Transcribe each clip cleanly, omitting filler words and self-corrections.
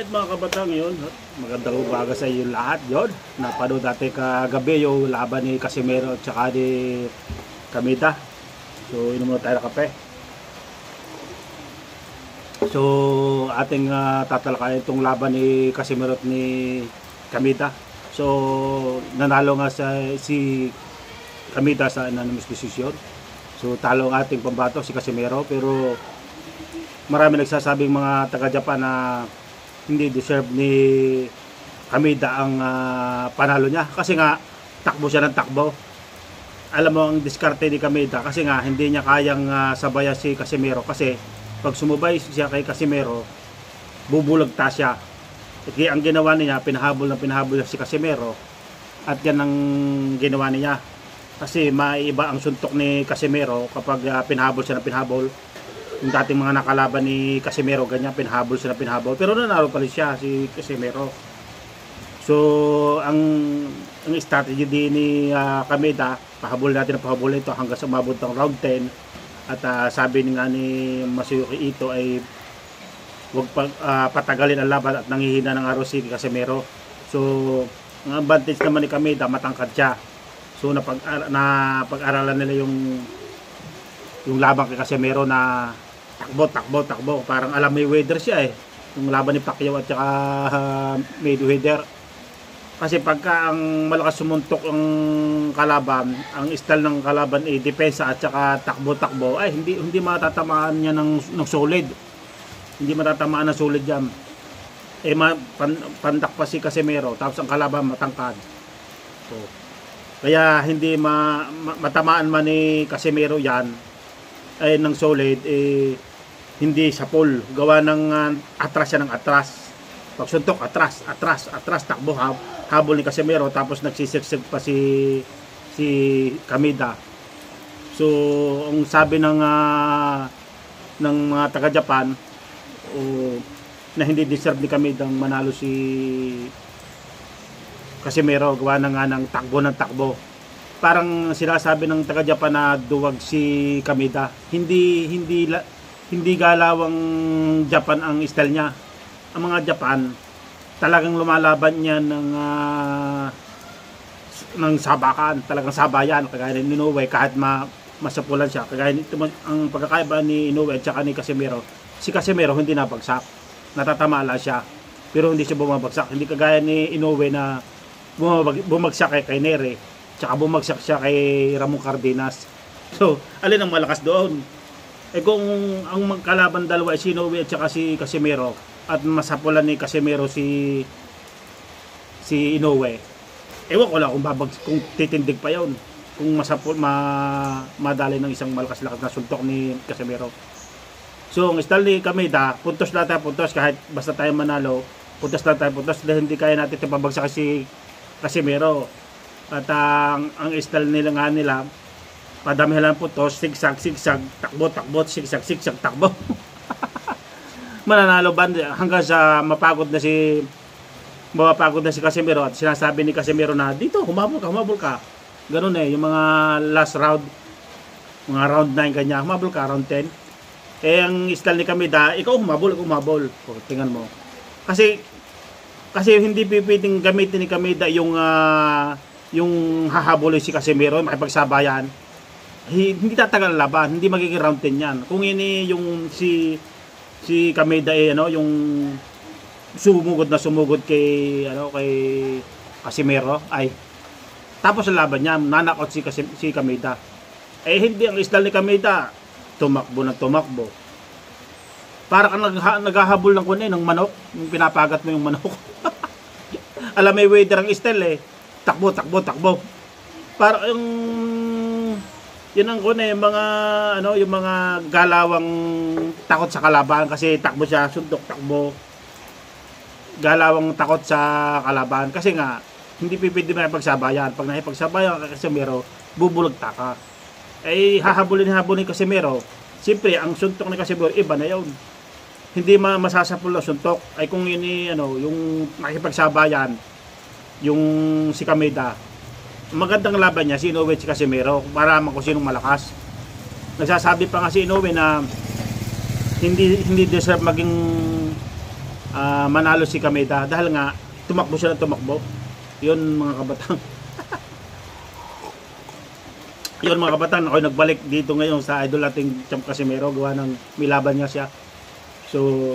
Alright mga kabatang, yun. Magandang umaga sa inyo lahat. Yun, napanood natin kagabi yung laban ni Casimero at saka ni Kamita. So inom muna tayo ng kape. So ating tatalakayin itong laban ni Casimero at ni Kamita. So nanalo nga si Kamita sa unanimous decision. So talo ang ating pambato si Casimero, pero marami nagsasabing mga taga-Japan na hindi deserve ni Kamida ang panalo niya kasi nga takbo siya ng takbo. Alam mo ang diskarte ni Kamida kasi nga hindi niya kayang sabayan si Casimero, kasi pag sumubay siya kay Casimero bubulagta siya. At ang ginawa niya, pinahabol niya si Casimero, at yan ang ginawa niya kasi maiiba ang suntok ni Casimero kapag pinahabol siya ng pinahabol. Yung dating mga nakalaban ni Casimero, ganyan, pinahabol sila pinahabol, pero nanalo pa rin siya si Casimero. So ang strategy din ni Kameda, pahabol natin ang pahabol ito hanggang sa umabot ng round 10. At sabi nga ni Masayuki Ito ay huwag patagalin ang laban at nanghihina ng araw si Casimero. So ang advantage naman ni Kameda, matangkad siya. So napag-aralan nila yung laban kay Casimero na takbo, parang alam Mayweather siya eh, yung laban ni Pacquiao at saka Mayweather. Kasi pagka ang malakas sumuntok ang kalaban, ang style ng kalaban ay depensa at saka takbo, ay hindi matatamaan niya ng solid, hindi matatamaan ng solid yan. Pandak pa si Casimero, tapos ang kalaban matangkad. So kaya hindi matamaan man ni Casimero yan ay ng solid, hindi sa pool, gawa ng atras siya ng atras. Pag suntok, atras, takbo, habol ni Casimero, tapos nagsisiksik pa si Kamida. So ang sabi ng mga taga-Japan na hindi deserve ni Kamida ang manalo si Casimero, gawa na nga ng takbo. Parang sinasabi ng taga-Japan na duwag si Kamida. Hindi galawang Japan ang style niya. Ang mga Japan talagang lumalaban niya ng sabakan, talagang sabayan, kagaya ni Inoue, kahit masapulan siya. Kagaya ang pagkakaiba ni Inoue at saka ni Casimero, si Casimero hindi nabagsak, natatama lang siya, pero hindi siya bumabagsak. Hindi kagaya ni Inoue na bumagsak kay Nere, tsaka bumagsak siya kay Ramon Cardenas. So alin ang malakas doon? Kung ang magkalaban dalawa ay si Inoue at saka si Casimero, at masapulan ni Casimero si Inoue, ewan ko lang kung titindig pa yon, kung madali ng isang malakas-lakas na suntok ni Casimero. So ang style ni Kameda, puntos kahit basta tayo manalo, puntos dahil hindi kaya natin pabagsak si Casimero. At ang style nila padamihan lang puntos, sigsag, takbo, sigsag, takbo. Mananalo ba hanggang sa mapagod na si Casimero, at sinasabi ni Casimero na dito humabol ka. Ganun yung mga last round, mga round 9 kanya, humabol ka round 10. Ang style ni Kameda, ikaw humabol. O, tingnan mo. Kasi hindi pwedeng gamitin ni Kameda yung hahabulin si Casimero, makipagsabayan. Hindi tatagal ang laban, hindi magiging round 10 yan. Kung ini yung si Kameda yung sumugod kay Casimero, ay tapos ang laban niya, nanakot si Kameda. Hindi ang style ni Kameda, tumakbo. Para kang naghahabol ng manok, yung pinapagat mo yung manok. Alam Mayweather ang style takbo. Para yun ang mga yung mga galawang takot sa kalaban, kasi takbo siya, suntok, takbo, galawang takot sa kalaban, kasi nga hindi pwede makipagsabayan. Pag nakipagsabayan ka Casimero, bubulagta ka. Hahabulin Casimero, siyempre ang suntok ni Casimero iba na yun, hindi masasapul na suntok. Kung yun yung nakipagsabayan, yung si Kameda, magandang laban niya si Inoue at si Casimero, para kung sinong malakas. Nagsasabi pa nga si Inoue na hindi deserve maging manalo si Kameda dahil nga tumakbo siya ng tumakbo. Yun mga kabatang. Yun mga kabatang, ako nagbalik dito ngayon sa idol nating Champ Casimero, gawa ng milaban nga siya. So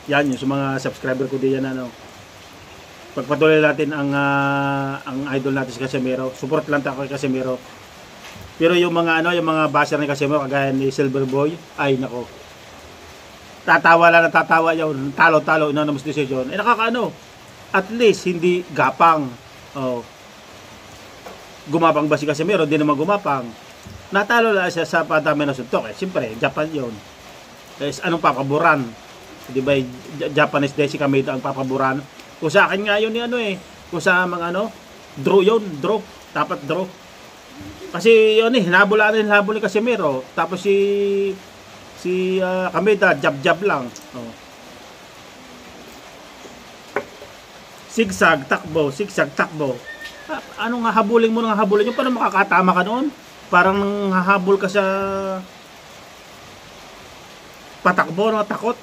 yan yung sa mga subscriber ko diyan ano. Pagpatuloy natin ang idol natin si Casimero. Support lang tayo kay Casimero. Pero yung mga yung mga basher ni Casimero kagaya ni Silver Boy, ay nako. Tatawa lang, natatawa yun. Talo-talo, unanimous decision. Nakakaano. At least, hindi gapang. Oh. Gumapang ba si Casimero? Hindi naman gumapang. Natalo lang siya sa padami ng suntok. Siyempre, Japan yun. Anong papaboran? Di ba, Japanese day si Kameda ang papaboran. Kung sa akin nga yun kung sa mga draw yun, draw. Dapat draw. Kasi yun hinabol ni Casimero. Tapos si Kameda, jab-jab lang. Oh. Sigsag, takbo. Anong hahabulin mo nang hahabulin? Yung paano makakatama ka noon? Parang nang hahabol ka sa patakbo, takot.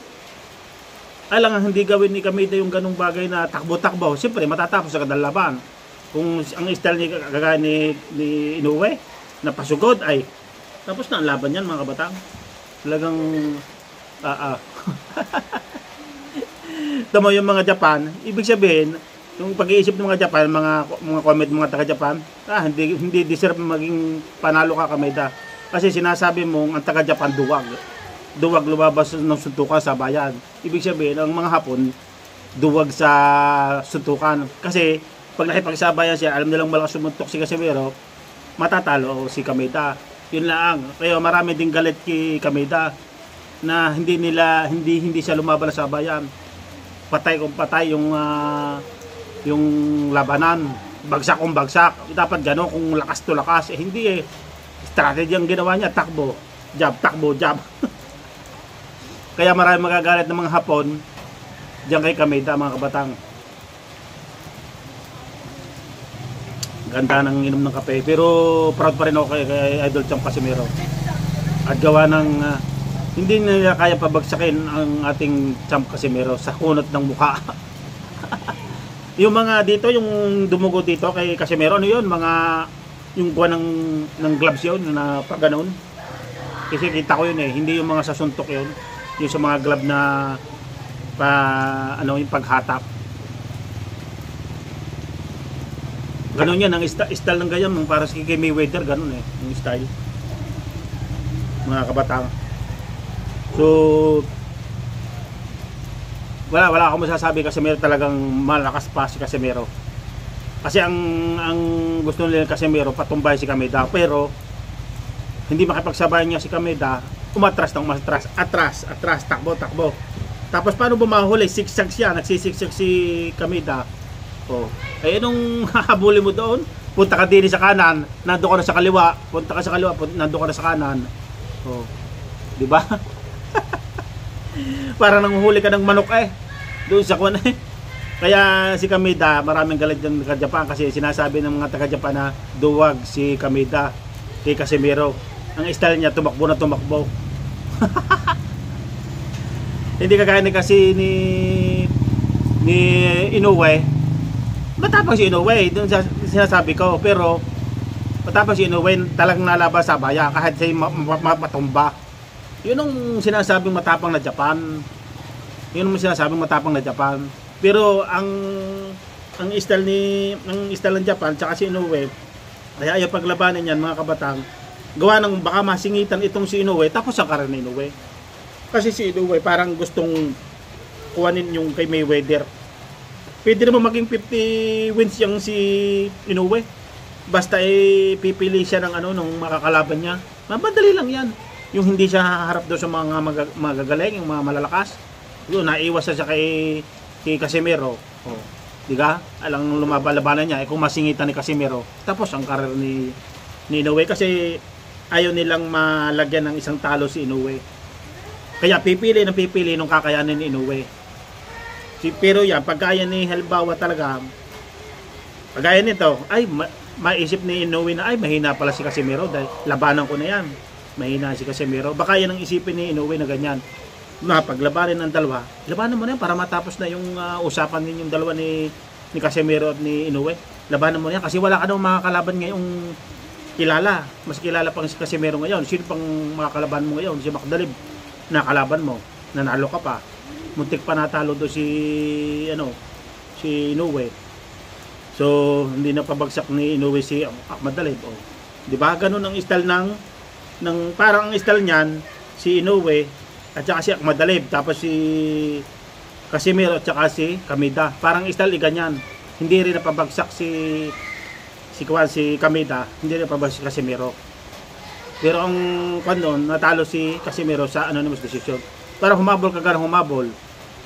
Alang hindi gawin ni Kameda yung ganung bagay na takbo-takbo. Siyempre, matatapos sa kadalaban. Kung ang style ni kagaya ni Inoue na pasugod ay tapos na ang laban yan mga kabatang. Talagang tamo yung mga Japan, ibig sabihin yung pag-iisip ng mga Japan, mga comment mga taga-Japan, hindi deserve maging panalo ka Kameda. Kasi sinasabi mong ang taga-Japan duwag lumabas ng suntukan sa bayan. Ibig sabihin ang mga Hapon duwag sa suntukan. Kasi pag nakipagsabayan siya, alam nilang malakas sumuntok si Casimero, matatalo si Kameda. Yun lang. Kaya marami ding galit kay Kameda na hindi siya lumaban sa bayan. Patay kung patay yung labanan. Bagsak kung bagsak. Dapat gano'n kung lakas to lakas. Hindi strategy ang ginawa niya. Takbo, jab. Kaya marami magagalit ng mga Hapon diyan kay Kameda mga kabatang. Ganda ng inom ng kape, pero proud pa rin ako kay Idol Champ Casimero. At gawa ng hindi nila kaya pabagsakin ang ating Champ Casimero sa kunot ng mukha. Yung mga dito, yung dumugo dito kay Casimero, ano yun? Yung gawa ng gloves yun na pag ganun. Kasi kita ko yun hindi yung mga sasuntok yun. Yung sa mga glove na yung paghatap. Ganun yan, ang style ng ganyan, para sa kay Mayweather, ganun yung style. Mga kabatang. So, wala akong masasabi kasi meron talagang malakas pa si Casimero. Kasi ang gusto nila Casimero, patumbay si Kameda, pero hindi makipagsabayan niya si Kameda, umatras, atras, takbo. Tapos paano bumahuli? Sigsag siya, nagsisigsag si Kameda. Oh. Eh nung hahabulin mo doon, punta ka din sa kanan, nandoon ka na sa kaliwa, punta ka sa kaliwa, nandoon ka na sa kanan. Oh. 'Di ba? Parang nanguhuli ka ng manok doon sa kuwan Kaya si Kameda, maraming galit ng taga-Japan kasi sinasabi ng mga taga-Japan na duwag si Kameda kay Casimero. Ang style niya tumakbo na tumakbo. Hindi kagaya kasi ni Inoue. Matapang si Inoue, doon sinasabi ko, pero matapang si Inoue talagang nalabas sa bayan kahit siya matumba. Yun ang sinasabing matapang na Japan. Yun ang sinasabing matapang na Japan. Pero ang style ng Japan tsaka si Inoue, kaya ayaw paglabanan niyan mga kabatang, gawa ng baka masingitan itong si Inoue tapos ang karan ni Inoue. Kasi si Inoue parang gustong kuhanin yung kay Mayweather. Pwede naman maging 50 wins yung si Inoue. Basta pipili siya ng nung makakalaban niya. Madali lang yan. Yung hindi siya haharap doon sa mga magagaling, yung mga malalakas. Yun, naiwas siya kay Casimero. Oh, diga? Alang lumabalabanan niya. Kung masingitan ni Casimero, tapos ang karir ni Inoue. Kasi ayaw nilang malagyan ng isang talo si Inoue. Kaya pipili nung kakayanin ni Inoue. Pero yan, pagkaya ni halimbawa talaga, pagkaya nito, ay maisip ni Inoue na ay mahina pala si Casimero dahil labanan ko na yan. Mahina si Casimero. Baka yan ang isipin ni Inoue na ganyan. na paglabanin ng dalawa, labanan mo na yan para matapos na yung usapan ninyong dalawa ni Casimero at ni Inoue. Labanan mo na yan kasi wala ka nang mga kalaban ngayong kilala. Mas kilala pang si Casimero ngayon. Sino pang mga kalaban mo ngayon? Si Makdalib na kalaban mo. Nanalo ka pa. Muntik pa natalo do si Inoue. So hindi na pabagsak ni Inoue si Makdalib. Oh. 'Di ba? Ganun ang style ng parang ang style niyan si Inoue at saka si Makdalib, tapos si Casimero at saka si Kameda. Parang style ganyan. Hindi rin napabagsak si Kameda, hindi rin napabagsak si Casimero. Pero ang doon, natalo si Casimero sa anonymous decision. Para humabol ka garang humabol.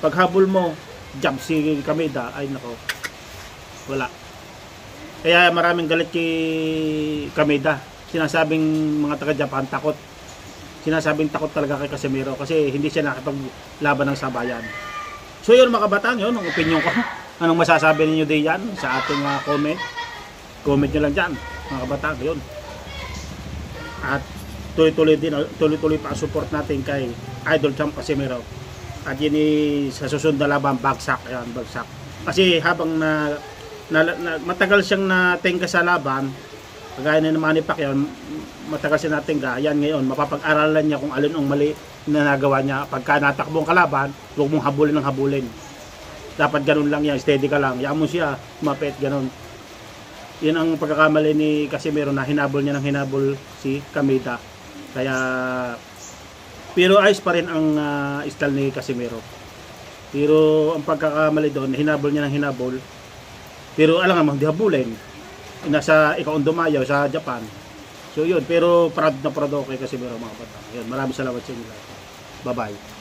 Pag habol mo, jump si Kameda, ay nako. Wala. Kaya maraming galit kay Kameda. Sinasabing mga taga-Japan takot. Sinasabing takot talaga kay Casimero kasi hindi siya nakipaglaban ng sabayan. So yun mga kabataan, yun ang opinion ko. Anong masasabi ninyo diyan sa ating comment? Comment nyo lang dyan mga kabataan, yun. At tuloy-tuloy pa ang support natin kay Idol Champ Casimero. At yun sa susunod na laban, bagsak. Ayan, bagsak. Kasi habang matagal siyang natingga sa laban, kagaya na naman ni Pacquiao, matagal siya natingga. Yan ngayon, mapapag-aralan niya kung alin ang mali na nagawa niya. Pagka natakbong kalaban, huwag mong habulin ng habulin. Dapat ganun lang yan, steady ka lang. Yan mo siya, mapet, ganun. Yan ang pagkakamali ni Casimero na hinabol niya ng hinabol si Kameda. Kaya, pero ayos pa rin ang style ni Casimero. Pero ang pagkakamali doon, hinabol niya ng hinabol. Pero alam nga, di habulin. Nasa ikaw dumayaw sa Japan. So yun, pero proud na proud ako kay Casimero mga kapatid. Yun, maraming salamat sa inyo. Bye-bye.